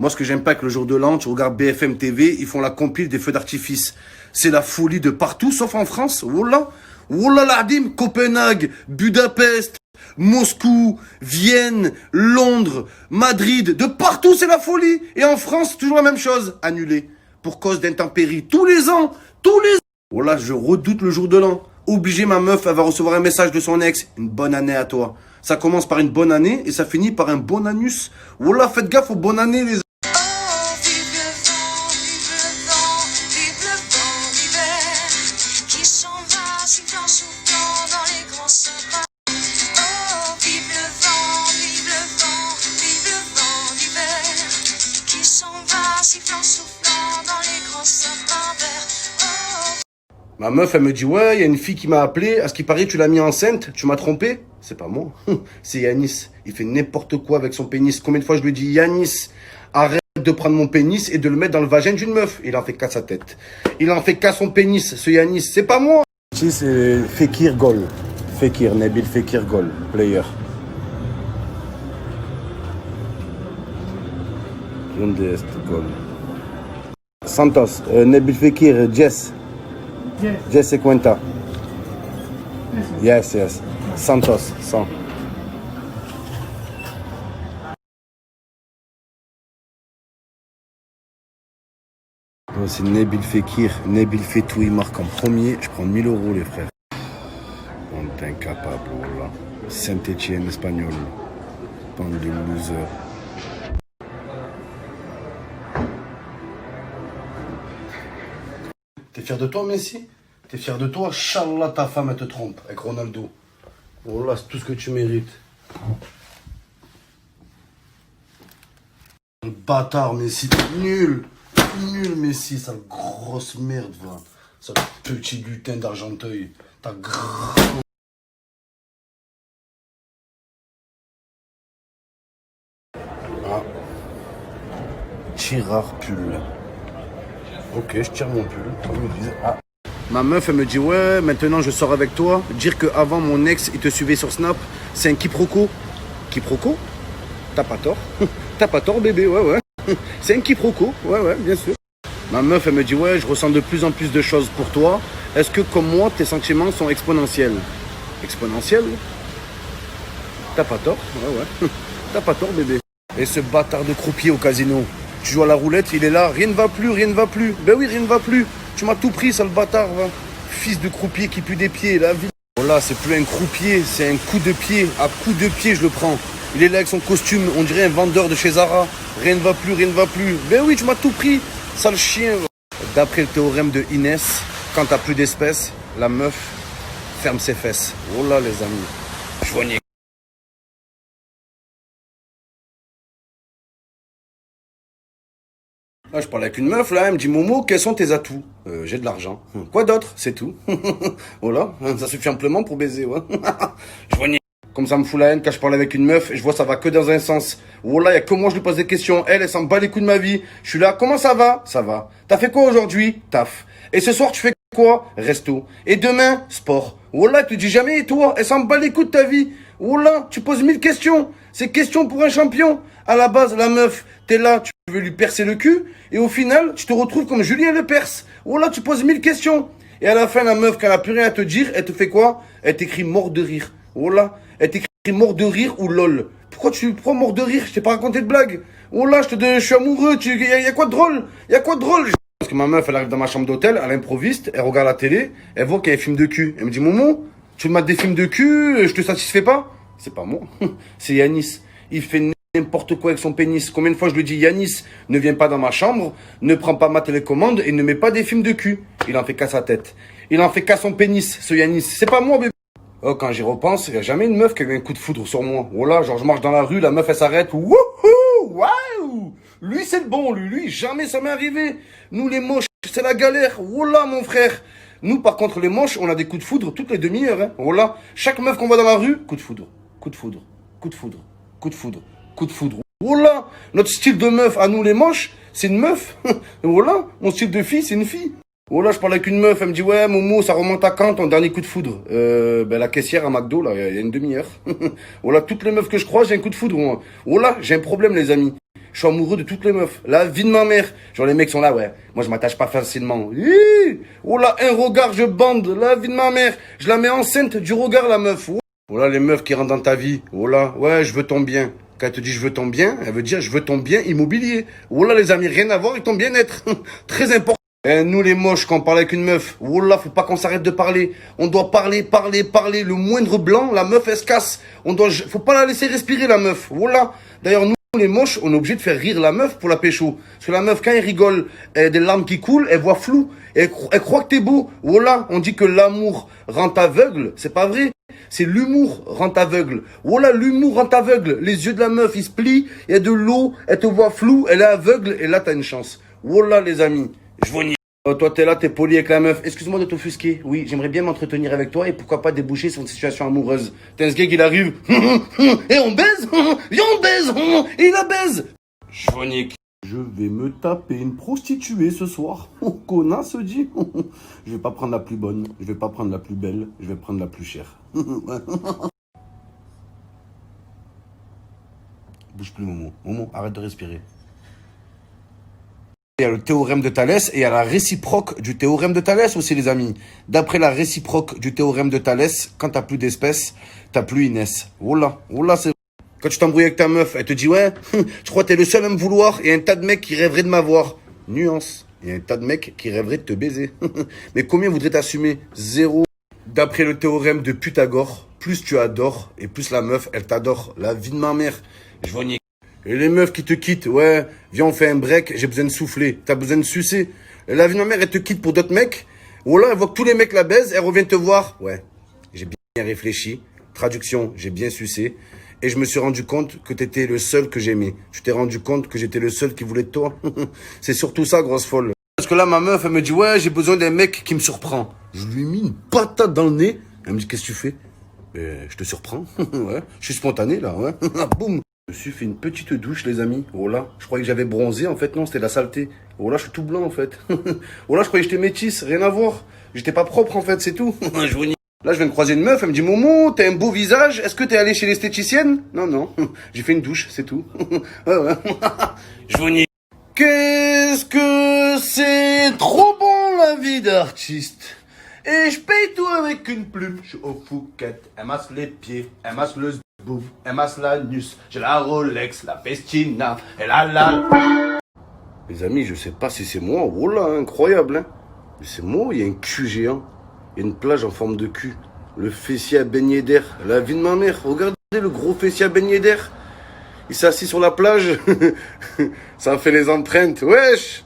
Moi, ce que j'aime pas que le jour de l'an, tu regardes BFM TV, ils font la compile des feux d'artifice. C'est la folie de partout, sauf en France. Wallah. Wallah l'adim, Copenhague, Budapest, Moscou, Vienne, Londres, Madrid, de partout c'est la folie. Et en France, toujours la même chose, annulé. Pour cause d'intempéries. Tous les ans. Wallah, je redoute le jour de l'an. Obligé, ma meuf, elle va recevoir un message de son ex. Une bonne année à toi. Ça commence par une bonne année et ça finit par un bon anus. Wallah, faites gaffe aux bonnes années, les Ma meuf, elle me dit, ouais, il y a une fille qui m'a appelé. À ce qui paraît, tu l'as mis enceinte. Tu m'as trompé. C'est pas moi. C'est Yanis. Il fait n'importe quoi avec son pénis. Combien de fois je lui dis, Yanis, arrête de prendre mon pénis et de le mettre dans le vagin d'une meuf. Il en fait qu'à sa tête. Il en fait qu'à son pénis, ce Yanis. C'est pas moi. C'est Fekir Gol. Fekir, Nabil Fekir Gol. Player. Donde est Gol? Santos. Nabil Fekir, Jess. Jess et Cuenta. Yes. Santos, 100. Bon, c'est Nabil Fekir. Nabil Fetou, il marque en premier. Je prends 1000 euros, les frères. On est incapable, voilà. Saint-Etienne, espagnol. Bande de losers. T'es fier de toi, Messi? T'es fier de toi? Inch'Allah, ta femme, elle te trompe avec Ronaldo. Voilà, c'est tout ce que tu mérites. Un bâtard, Messi. Nul, Messi. Sale grosse merde, va. Sale petit lutin d'Argenteuil. Ta grave. Ah. Tirard pull. Ok, je tire mon pull. Ah. Ma meuf, elle me dit, ouais, maintenant je sors avec toi. Dire qu'avant mon ex, il te suivait sur Snap, c'est un quiproquo. Quiproquo? T'as pas tort. T'as pas tort, bébé, ouais. C'est un quiproquo, ouais, bien sûr. Ma meuf, elle me dit, ouais, je ressens de plus en plus de choses pour toi. Est-ce que, comme moi, tes sentiments sont exponentiels? Exponentiels? T'as pas tort, ouais. T'as pas tort, bébé. Et ce bâtard de croupier au casino, tu joues à la roulette, il est là, rien ne va plus. Ben oui, rien ne va plus. Tu m'as tout pris, sale bâtard, va. Fils de croupier qui pue des pieds, la vie. Voilà, c'est plus un croupier, c'est un coup de pied. À coup de pied, je le prends. Il est là avec son costume, on dirait un vendeur de chez Zara. Rien ne va plus. Ben oui, tu m'as tout pris, sale chien. Va. D'après le théorème de Inès, quand t'as plus d'espèces, la meuf ferme ses fesses. Oh là, les amis. Joignez. Là, je parle avec une meuf, là, elle me dit, Momo, quels sont tes atouts? J'ai de l'argent. Quoi d'autre? C'est tout. Voilà, ça suffit amplement pour baiser, ouais. Je vois. Comme ça me fout la haine quand je parle avec une meuf, et je vois ça va que dans un sens. Voilà, il y a que moi, je lui pose des questions. Elle s'en bat les couilles de ma vie. Je suis là, comment ça va? Ça va. T'as fait quoi aujourd'hui? Taf. Et ce soir, tu fais quoi? Resto. Et demain, sport. Voilà, tu dis jamais, et toi? Elle s'en bat les couilles de ta vie. Voilà, tu poses 1000 questions. C'est question pour un champion. À la base, la meuf, t'es là, tu veux lui percer le cul, et au final, tu te retrouves comme Julien Lepers. Voilà, tu poses 1000 questions. Et à la fin, la meuf, quand elle a plus rien à te dire, elle te fait quoi? Elle t'écrit mort de rire. Voilà, elle t'écrit mort de rire ou lol. Pourquoi tu prends mort de rire? Je t'ai pas raconté de blague. Voilà, je suis amoureux, y a quoi de drôle? Y a quoi de drôle? Parce que ma meuf, elle arrive dans ma chambre d'hôtel, elle improviste, elle regarde la télé, elle voit qu'il y a un film de cul. Elle me dit, Momo, tu me mates des films de cul, je te satisfais pas? C'est pas moi, c'est Yanis. Il fait n'importe quoi avec son pénis. Combien de fois je lui dis, Yanis, ne viens pas dans ma chambre, ne prends pas ma télécommande et ne mets pas des films de cul. Il en fait qu'à sa tête. Il en fait qu'à son pénis, ce Yanis. C'est pas moi, bébé. Oh, quand j'y repense, il n'y a jamais une meuf qui a eu un coup de foudre sur moi. Voilà, genre je marche dans la rue, la meuf elle s'arrête. Wouhou, waouh. Lui c'est le bon, lui, jamais ça m'est arrivé. Nous les moches, c'est la galère. Voilà mon frère. Nous par contre les moches, on a des coups de foudre toutes les demi-heures. Hein. Voilà, chaque meuf qu'on voit dans la rue, coup de foudre, coup de foudre, coup de foudre, coup de foudre, coup de foudre. Voilà, notre style de meuf à nous les moches, c'est une meuf. Voilà, mon style de fille, c'est une fille. Voilà, je parle avec une meuf, elle me dit, ouais, Momo, ça remonte à quand ton dernier coup de foudre? La caissière à McDo, là, il y a une demi-heure. Voilà, toutes les meufs que je croise, j'ai un coup de foudre. Moi. Voilà, j'ai un problème, les amis. Je suis amoureux de toutes les meufs. La vie de ma mère. Genre, les mecs sont là, ouais. Moi, je m'attache pas facilement. Hi, oh là, un regard, je bande. La vie de ma mère. Je la mets enceinte du regard, la meuf. Oh là, les meufs qui rentrent dans ta vie. Oh là, ouais, je veux ton bien. Quand elle te dit je veux ton bien, elle veut dire je veux ton bien immobilier. Oh là, les amis, rien à voir avec ton bien-être. Très important. Et nous, les moches, quand on parle avec une meuf, oh là, faut pas qu'on s'arrête de parler. On doit parler, parler, parler. Le moindre blanc, la meuf, elle se casse. Faut pas la laisser respirer, la meuf. Oh là. D'ailleurs, nous, les moches, on est obligé de faire rire la meuf pour la pécho. Parce que la meuf, quand elle rigole, elle a des larmes qui coulent, elle voit flou. Elle croit que t'es beau. Oh là, on dit que l'amour rend aveugle. C'est pas vrai. C'est l'humour rend aveugle. Oh là, l'humour rend aveugle. Les yeux de la meuf, ils se plient. Il y a de l'eau. Elle te voit flou. Elle est aveugle. Et là, t'as une chance. Oh là, les amis. Je vous nie. Toi, t'es là, t'es poli avec la meuf. Excuse-moi de t'offusquer. Oui, j'aimerais bien m'entretenir avec toi et pourquoi pas déboucher sur une situation amoureuse. T'es ce gars qui arrive. Et on baise. Viens, on baise. Et il la baise. Je vous nique. Je vais me taper une prostituée ce soir. Oh, connasse, dit. Je vais pas prendre la plus bonne. Je vais pas prendre la plus belle. Je vais prendre la plus chère. Bouge plus, Momo. Momo, arrête de respirer. Il y a le théorème de Thalès et il y a la réciproque du théorème de Thalès aussi, les amis. D'après la réciproque du théorème de Thalès, quand t'as plus d'espèces, t'as plus Inès. Oh là, c'est... Quand tu t'embrouilles avec ta meuf, elle te dit, ouais, je crois que t'es le seul à me vouloir et un tas de mecs qui rêveraient de m'avoir. Nuance. Il y a un tas de mecs qui rêveraient de te baiser. Mais combien voudraient t'assumer? Zéro. D'après le théorème de Pythagore, plus tu adores et plus la meuf, elle t'adore. La vie de ma mère. Je vois nier. Et les meufs qui te quittent, ouais, viens on fait un break, j'ai besoin de souffler, t'as besoin de sucer. Et la vie de ma mère, elle te quitte pour d'autres mecs. Ou là, elle voit que tous les mecs la baisent, elle revient te voir. Ouais, j'ai bien réfléchi. Traduction, j'ai bien sucé. Et je me suis rendu compte que t'étais le seul que j'aimais. Tu t'es rendu compte que j'étais le seul qui voulait de toi. C'est surtout ça, grosse folle. Parce que là, ma meuf, elle me dit, ouais, j'ai besoin d'un mec qui me surprend. Je lui ai mis une patate dans le nez. Elle me dit, qu'est-ce que tu fais? Je te surprends. Ouais, je suis spontané, là, ouais. Boum. Je me suis fait une petite douche, les amis. Oh là, je croyais que j'avais bronzé. En fait, non, c'était de la saleté. Oh là, je suis tout blanc, en fait. Oh là, je croyais que j'étais métisse. Rien à voir. J'étais pas propre, en fait, c'est tout. Je vous nie. Là, je viens de croiser une meuf. Elle me dit, Momo, t'as un beau visage. Est-ce que t'es allé chez l'esthéticienne? Non, non. J'ai fait une douche, c'est tout. Ouais, ouais. Je vous nie. Qu'est-ce que c'est trop bon, la vie d'artiste. Et je paye tout avec une plume. Je suis au Phuket. Elle masse les pieds. Elle masse le bouffe, elle masse l'anus, j'ai la Rolex, la Festina, et la... Les amis, je sais pas si c'est moi, oh là, incroyable, hein. Mais c'est moi, il y a un cul géant, il y a une plage en forme de cul, le fessier à baigner d'air, la vie de ma mère, regardez le gros fessier à baigner d'air, il s'est assis sur la plage, ça fait les empreintes, wesh,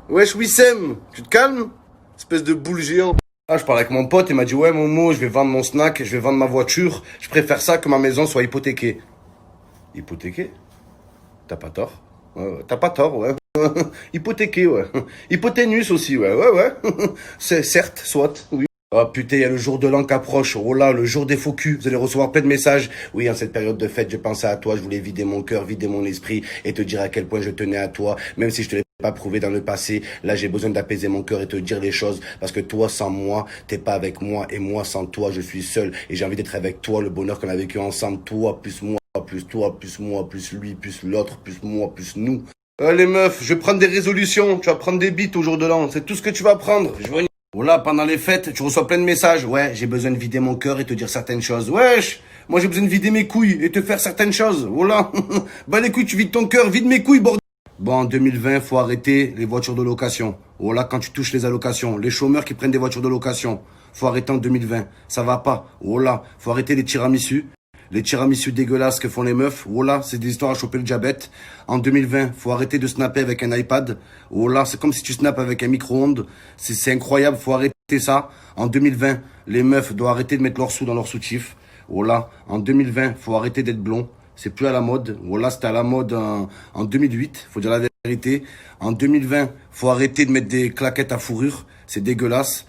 Wissem, tu te calmes, espèce de boule géante. Ah, je parle avec mon pote, il m'a dit, ouais, Momo, je vais vendre mon snack, je vais vendre ma voiture. Je préfère ça que ma maison soit hypothéquée. Hypothéquée? T'as pas tort. Ouais, t'as pas tort, ouais. Hypothéqué, ouais. Hypoténus aussi, ouais. C'est certes, soit, oui. Oh putain, il y a le jour de l'an qui approche. Oh là, le jour des faux culs. Vous allez recevoir plein de messages. Oui, en cette période de fête, je pensais à toi. Je voulais vider mon cœur, vider mon esprit et te dire à quel point je tenais à toi. Même si je te l'ai pas prouvé dans le passé. Là, j'ai besoin d'apaiser mon cœur et te dire les choses. Parce que toi, sans moi, t'es pas avec moi. Et moi, sans toi, je suis seul. Et j'ai envie d'être avec toi. Le bonheur qu'on a vécu ensemble. Toi, plus moi, plus toi, plus moi, plus lui, plus l'autre, plus moi, plus nous. Allez, meuf, je vais prendre des résolutions. Tu vas prendre des bites au jour de l'an. C'est tout ce que tu vas prendre. Je vois. Voilà, pendant les fêtes, tu reçois plein de messages. Ouais, j'ai besoin de vider mon cœur et te dire certaines choses. Wesh, moi j'ai besoin de vider mes couilles et te faire certaines choses. Voilà. Bah les couilles, tu vides ton cœur, vide mes couilles, bordel. Bon, en 2020, faut arrêter les voitures de location. Voilà, quand tu touches les allocations. Les chômeurs qui prennent des voitures de location. Faut arrêter en 2020. Ça va pas. Voilà, faut arrêter les tiramisu. Les tiramisu dégueulasses que font les meufs, voilà, c'est des histoires à choper le diabète. En 2020, faut arrêter de snapper avec un iPad. Voilà, c'est comme si tu snappes avec un micro-ondes. C'est incroyable, faut arrêter ça. En 2020, les meufs doivent arrêter de mettre leurs sous dans leur soutif. Voilà, en 2020, faut arrêter d'être blond. C'est plus à la mode. Voilà, c'était à la mode en 2008, faut dire la vérité. En 2020, faut arrêter de mettre des claquettes à fourrure. C'est dégueulasse.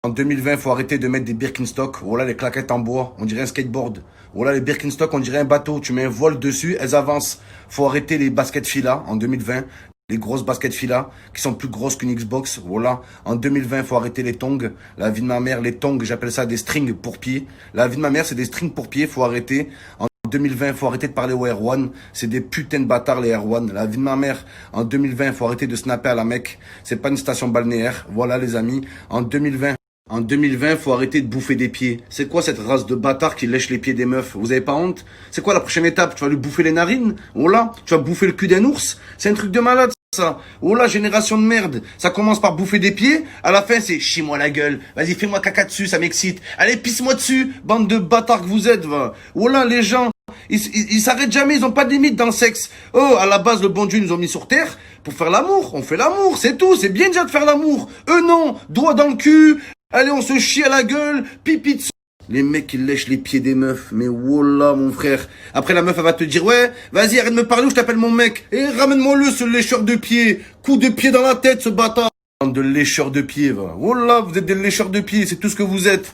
En 2020, faut arrêter de mettre des Birkenstock. Voilà, les claquettes en bois, on dirait un skateboard. Voilà, les Birkenstock, on dirait un bateau. Tu mets un voile dessus, elles avancent. Faut arrêter les baskets Fila en 2020. Les grosses baskets Fila qui sont plus grosses qu'une Xbox. Voilà, en 2020, faut arrêter les tongs. La vie de ma mère, les tongs, j'appelle ça des strings pour pieds. La vie de ma mère, c'est des strings pour pieds, faut arrêter. En 2020, faut arrêter de parler aux Erwan. C'est des putains de bâtards, les Erwan. La vie de ma mère. En 2020, faut arrêter de snapper à la Mecque. C'est pas une station balnéaire. Voilà, les amis. En 2020, faut arrêter de bouffer des pieds. C'est quoi cette race de bâtards qui lèche les pieds des meufs? Vous avez pas honte? C'est quoi la prochaine étape? Tu vas lui bouffer les narines? Oh là, tu vas bouffer le cul d'un ours? C'est un truc de malade, ça. Oh là, génération de merde. Ça commence par bouffer des pieds. À la fin, c'est chie-moi la gueule. Vas-y, fais-moi caca dessus, ça m'excite. Allez, pisse-moi dessus, bande de bâtards que vous êtes, va. Oh là, les gens. Ils s'arrêtent jamais, ils ont pas de limite dans le sexe. Oh, à la base, le bon Dieu nous a mis sur terre pour faire l'amour. On fait l'amour, c'est tout. C'est bien déjà de faire l'amour. Eux non, doigt dans le cul. Allez, on se chie à la gueule, pipi de... Les mecs qui lèchent les pieds des meufs. Mais wallah, mon frère. Après, la meuf, elle va te dire, ouais, vas-y, arrête de me parler ou je t'appelle mon mec. Et ramène-moi-le, ce lécheur de pieds. Coup de pied dans la tête, ce bâtard. Bande de lécheurs de pieds, va. Wallah, vous êtes des lécheurs de pieds, c'est tout ce que vous êtes.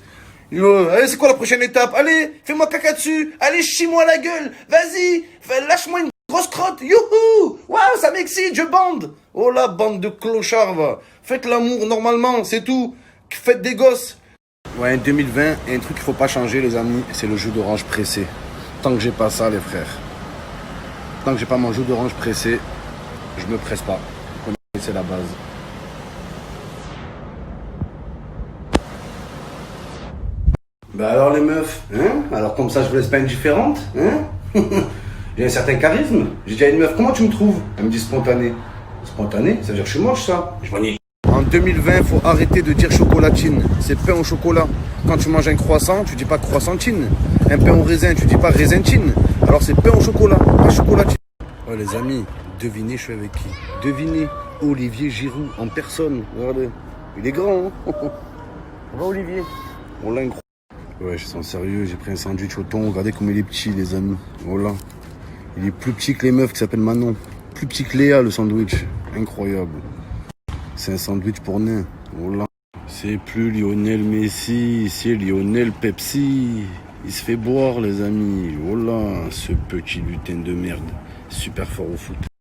Allez, c'est quoi la prochaine étape? Allez, fais-moi caca dessus. Allez, chie-moi la gueule. Vas-y, lâche-moi une grosse crotte. Youhou! Waouh, ça m'excite, je bande. Oh la bande de clochards, va. Faites l'amour normalement, c'est tout. Faites des gosses. Ouais, 2020, il y a un truc qu'il faut pas changer, les amis, c'est le jus d'orange pressé. Tant que j'ai pas ça, les frères. Tant que j'ai pas mon jus d'orange pressé, je me presse pas. C'est la base. Bah alors les meufs, hein? Alors comme ça je vous laisse pas indifférente, hein? J'ai un certain charisme. J'ai dit à une meuf, comment tu me trouves? Elle me dit spontané. Spontané? Ça veut dire que je suis moche, ça. Je m'en ai... En 2020, faut arrêter de dire chocolatine. C'est pain au chocolat. Quand tu manges un croissant, tu dis pas croissantine. Un pain au raisin, tu dis pas raisintine. Alors c'est pain au chocolat, pas chocolatine. Oh les amis, devinez je suis avec qui? Devinez, Olivier Giroud en personne. Regardez, il est grand, hein? Ça va Olivier? On l'a incroyable. Ouais, je sens sérieux, j'ai pris un sandwich au thon. Regardez comme il est petit, les amis. Voilà. Il est plus petit que les meufs qui s'appellent Manon. Plus petit que Léa, le sandwich. Incroyable. C'est un sandwich pour nains. Voilà. C'est plus Lionel Messi, c'est Lionel Pepsi. Il se fait boire, les amis. Voilà, ce petit lutin de merde. Super fort au foot.